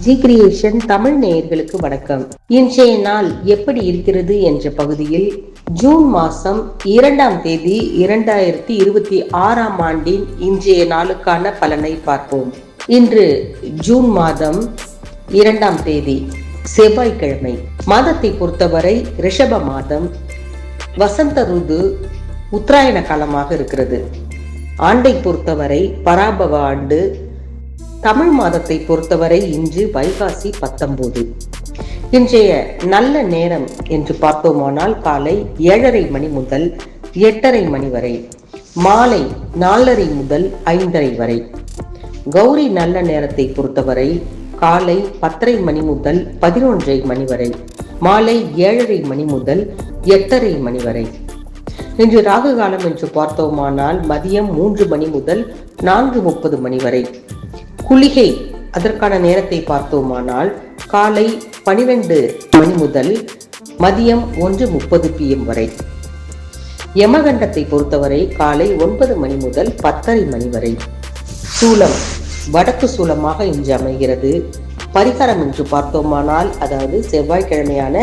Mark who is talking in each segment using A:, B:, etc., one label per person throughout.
A: G creation Tamil நேயர்களுக்கு வணக்கம். இன்றைய நாள் எப்படி இருக்கிறது என்ற பகுதியில் ஜூன் மாதம் 2ஆம் தேதி 2026ஆம் ஆண்டின் இன்றைய நாளுக்கான பலனை பார்ப்போம். இன்று ஜூன் மாதம் 2ஆம் தேதி செவ்வாய்க்கிழமை. மாதத்தை பொறுத்தவரை ரிஷப மாதம், வசந்த ருது, உத்தராயண காலமாக இருக்கிறது. ஆண்டை பொறுத்தவரை பராபவ ஆண்டு. தமிழ் மாதத்தை பொறுத்தவரை இன்று வைகாசி 19. இன்றைய நல்ல நேரம் என்று பார்த்தோமானால் காலை 7:30 மணி முதல் 8:30 மணி வரை, மாலை 4:30 முதல் 5:30 வரை. கௌரி நல்ல நேரத்தை பொறுத்தவரை காலை 10:30 மணி முதல் 11:30 மணி வரை, மாலை 7:30 மணி முதல் 8:30 மணி வரை. இன்று ராகு காலம் என்று பார்த்தோமானால் மதியம் 3 மணி முதல் 4:30 மணி வரை. குளிகை அதற்கான நேரத்தை பார்த்தோமானால் காலை 12 மணி முதல் மதியம் 1:30 PM வரை. யமகண்டத்தை பொறுத்தவரை காலை 9 மணி முதல் 10:30 மணி வரை. சூலம் வடக்கு சூலமாக இன்று அமைகிறது. பரிகாரம் என்று பார்த்தோமானால், அதாவது செவ்வாய்க்கிழமையான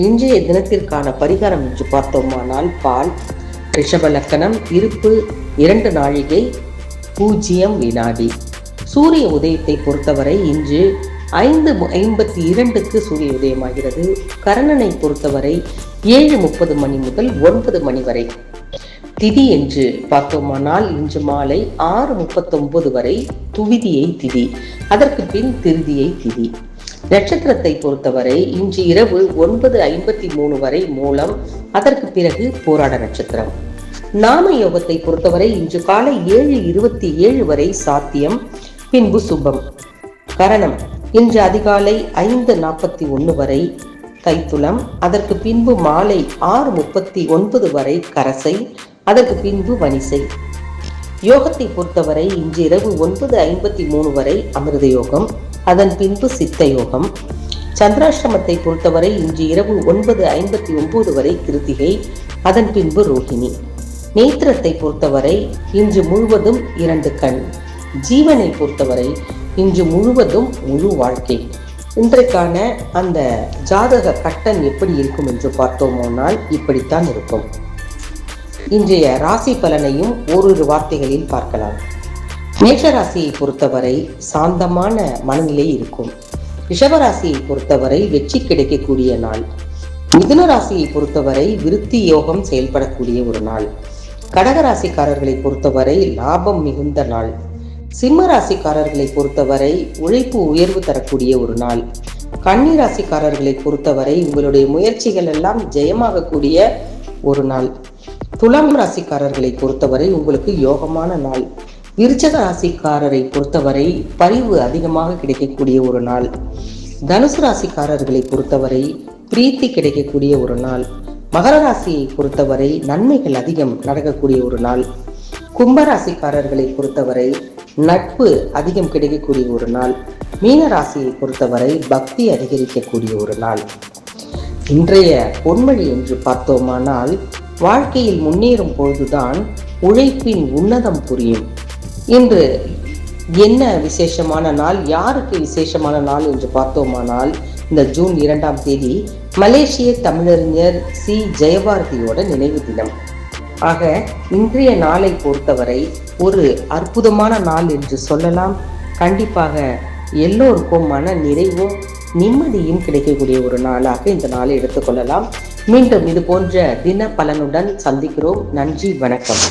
A: இன்றைய தினத்திற்கான பரிகாரம் என்று பார்த்தோமானால் பால். ரிஷப லக்கணம். இருப்பு 2 நாழிகை 0 வினாடி. சூரிய உதயத்தை பொறுத்தவரை இன்று 5:52 சூரிய உதயமாகிறது. கரணனை பொறுத்தவரை 7:30 மணி முதல் 9 மணி வரை. திதி என்று பார்த்தோமானால் இன்று மாலை 6:39 வரை துவிதியை திதி, அதற்கு பின் திருதியை திதி. நட்சத்திரத்தை பொறுத்தவரை இன்று இரவு 9:53 வரை மூலம், அதற்கு பிறகு போராட நட்சத்திரம். நாம யோகத்தை பொறுத்தவரை இன்று காலை 7:27 வரை சாத்தியம், பின்பு சுபம். கரணம் இன்று அதிகாலை 5:41 வரை தைத்துளம், அதற்கு பின்பு மாலை 6:39 வரை கரசை, அதற்கு பின்பு வனிசை. யோகத்தை பொறுத்தவரை இன்று இரவு 9:53 வரை அமிர்த யோகம், அதன் பின்பு சித்த யோகம். சந்திராஷ்டமத்தை பொறுத்தவரை இன்று இரவு 9:59 வரை கிருத்திகை, அதன் பின்பு ரோஹிணி. நேத்திரத்தை பொறுத்தவரை இன்று முழுவதும் 2 கண். ஜீவனை பொறுத்தவரை இன்று முழுவதும் முழு வாழ்க்கை. இன்றைக்கான அந்த ஜாதக கட்டம் எப்படி இருக்கும் என்று பார்த்தோமானால் இப்படித்தான் இருக்கும். இன்றைய ராசி பலனையும் ஓரிரு வார்த்தைகளில் பார்க்கலாம். மேஷ ராசியை பொறுத்தவரை சாந்தமான மனநிலை இருக்கும். ரிஷபராசியை பொறுத்தவரை வெற்றி கிடைக்கக்கூடிய நாள். மிதுன ராசியை பொறுத்தவரை விருத்தி யோகம் செயல்படக்கூடிய ஒரு நாள். கடகராசிக்காரர்களை பொறுத்தவரை லாபம் மிகுந்த நாள். சிம்ம ராசிக்காரர்களை பொறுத்தவரை உழைப்பு உயர்வு தரக்கூடிய ஒரு நாள். கன்னி ராசிக்காரர்களை பொறுத்தவரை உங்களுடைய முயற்சிகள் எல்லாம் ஜெயமாகக்கூடிய ஒரு நாள். துலாம் ராசிக்காரர்களை பொறுத்தவரை உங்களுக்கு யோகமான நாள். விருச்சக ராசிக்காரரை பொறுத்தவரை பரிவு அதிகமாக கிடைக்கக்கூடிய ஒரு நாள். தனுசு ராசிக்காரர்களை பொறுத்தவரை பிரீத்தி கிடைக்கக்கூடிய ஒரு நாள். மகர ராசியை பொறுத்தவரை நன்மைகள் அதிகம் நடக்கக்கூடிய ஒரு நாள். கும்பராசிக்காரர்களை பொறுத்தவரை நட்பு அதிகம் கிடைக்கக்கூடிய ஒரு நாள். மீன ராசியை பொறுத்தவரை பக்தி அதிகரிக்கக்கூடிய ஒரு நாள். இன்றைய பொன்மொழி என்று பார்த்தோமானால், வாழ்க்கையில் முன்னேறும் பொழுதுதான் உழைப்பின் உன்னதம் புரியும். இன்று என்ன விசேஷமான நாள், யாருக்கு விசேஷமான நாள் என்று பார்த்தோமானால், இந்த ஜூன் 2ஆம் தேதி மலேசிய தமிழறிஞர் சி ஜெயபாரதியோட நினைவு தினம். ஆக இன்றைய நாளை பொறுத்தவரை ஒரு அற்புதமான நாள் என்று சொல்லலாம். கண்டிப்பாக எல்லோருக்கும் மன நிறைவும் நிம்மதியும் கிடைக்கக்கூடிய ஒரு நாளாக இந்த நாளை எடுத்துக்கொள்ளலாம். மீண்டும் இது போன்ற தின பலனுடன் சந்திக்கிறோம். நன்றி, வணக்கம்.